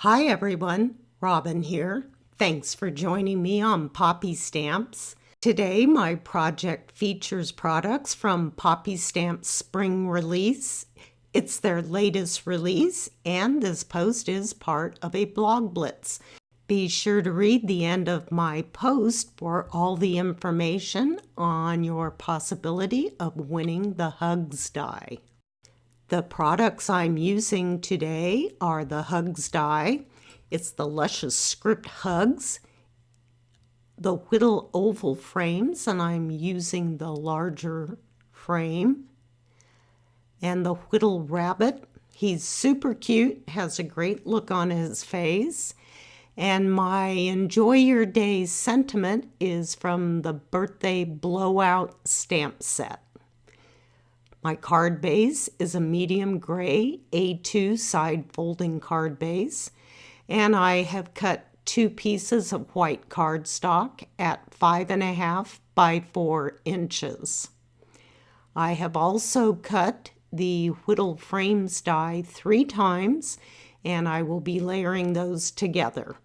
Hi everyone, Robin here. Thanks for joining me on Poppystamps. Today my project features products from Poppystamps spring release. It's their latest release and this post is part of a blog blitz. Be sure to read the end of my post for all the information on your possibility of winning the Hugs die. The products I'm using today are the Hugs die. It's the Luscious Script Hugs, the Whittle oval frames, and I'm using the larger frame, and the Whittle rabbit. He's super cute, has a great look on his face. And my Enjoy Your Day sentiment is from the Birthday Blowout stamp set. My card base is a medium gray A2 side folding card base, and I have cut 2 pieces of white cardstock at 5.5 by 4 inches. I have also cut the Whittle frames die 3 times, and I will be layering those together.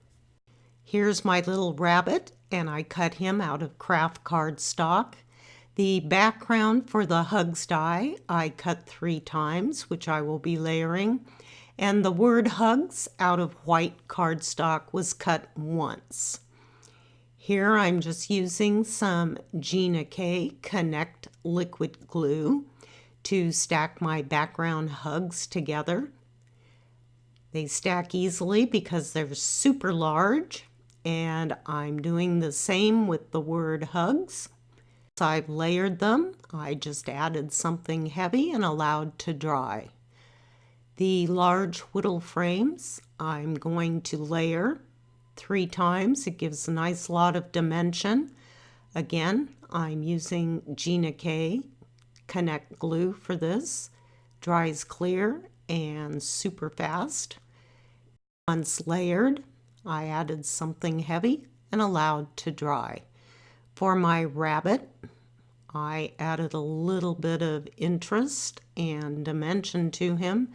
Here's my little rabbit, and I cut him out of craft cardstock. The background for the Hugs die I cut 3 times, which I will be layering, and the word Hugs out of white cardstock was cut once. Here I'm just using some Gina K Connect liquid glue to stack my background Hugs together. They stack easily because they're super large, and I'm doing the same with the word Hugs. I've layered them. I just added something heavy and allowed to dry. The large Whittle frames I'm going to layer 3 times. It gives a nice lot of dimension. Again, I'm using Gina K Connect glue for this. Dries clear and super fast. Once layered, I added something heavy and allowed to dry. For my rabbit, I added a little bit of interest and dimension to him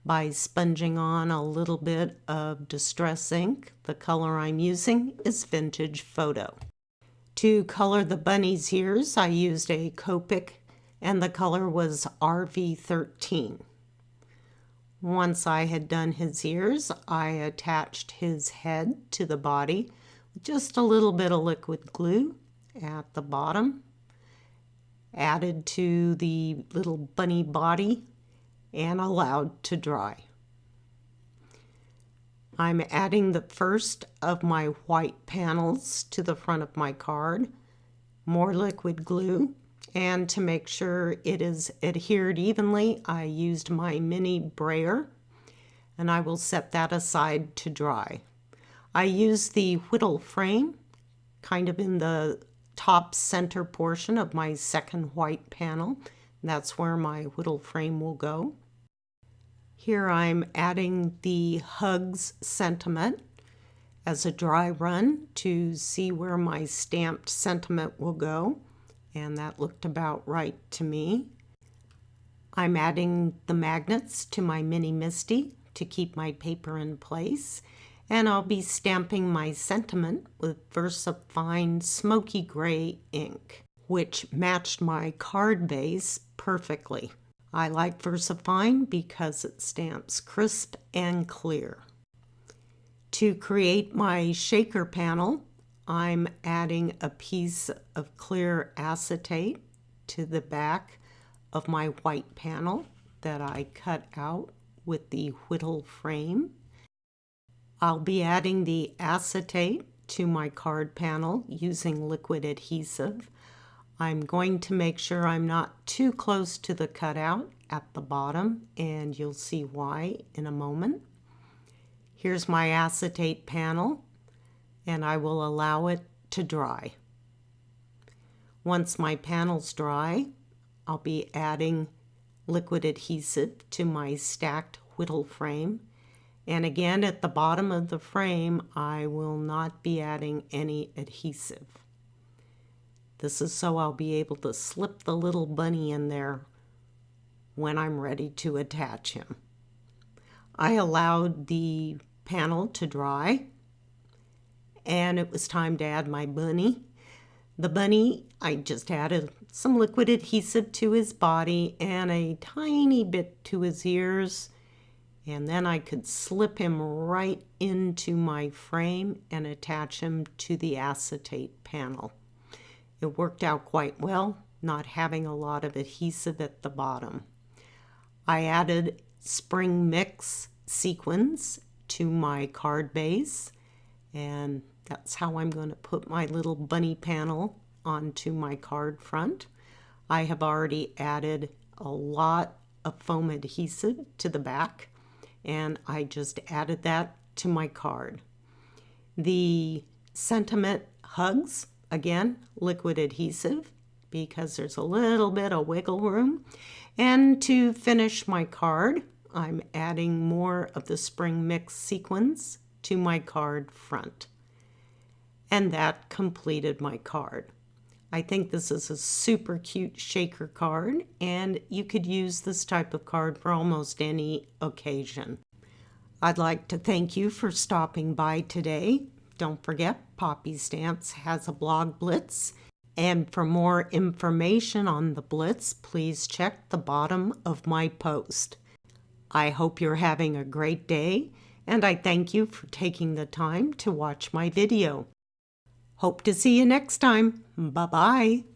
by sponging on a little bit of Distress ink. The color I'm using is Vintage Photo. To color the bunny's ears, I used a Copic and the color was RV13. Once I had done his ears, I attached his head to the body with just a little bit of liquid glue at the bottom, added to the little bunny body, and allowed to dry. I'm adding the first of my white panels to the front of my card, more liquid glue, and to make sure it is adhered evenly, I used my mini brayer, and I will set that aside to dry. I used the Whittle frame kind of in the top center portion of my second white panel. That's where my Whittle frame will go. Here I'm adding the Hugs sentiment as a dry run to see where my stamped sentiment will go, and that looked about right to me. I'm adding the magnets to my mini Misty to keep my paper in place, and I'll be stamping my sentiment with VersaFine Smoky Gray ink, which matched my card base perfectly. I like VersaFine because it stamps crisp and clear. To create my shaker panel, I'm adding a piece of clear acetate to the back of my white panel that I cut out with the Whittle frame. I'll be adding the acetate to my card panel using liquid adhesive. I'm going to make sure I'm not too close to the cutout at the bottom, and you'll see why in a moment. Here's my acetate panel, and I will allow it to dry. Once my panel's dry, I'll be adding liquid adhesive to my stacked Whittle frame. And again, at the bottom of the frame, I will not be adding any adhesive. This is so I'll be able to slip the little bunny in there when I'm ready to attach him. I allowed the panel to dry, and it was time to add my bunny. The bunny, I just added some liquid adhesive to his body and a tiny bit to his ears, and then I could slip him right into my frame and attach him to the acetate panel. It worked out quite well, not having a lot of adhesive at the bottom. I added spring mix sequins to my card base, and that's how I'm going to put my little bunny panel onto my card front. I have already added a lot of foam adhesive to the back, and I just added that to my card. The sentiment hugs, again, liquid adhesive because there's a little bit of wiggle room. And to finish my card, I'm adding more of the spring mix sequins to my card front. And that completed my card. I think this is a super cute shaker card, and you could use this type of card for almost any occasion. I'd like to thank you for stopping by today. Don't forget, Poppystamps has a blog Blitz, and for more information on the Blitz, please check the bottom of my post. I hope you're having a great day, and I thank you for taking the time to watch my video. Hope to see you next time. Bye-bye.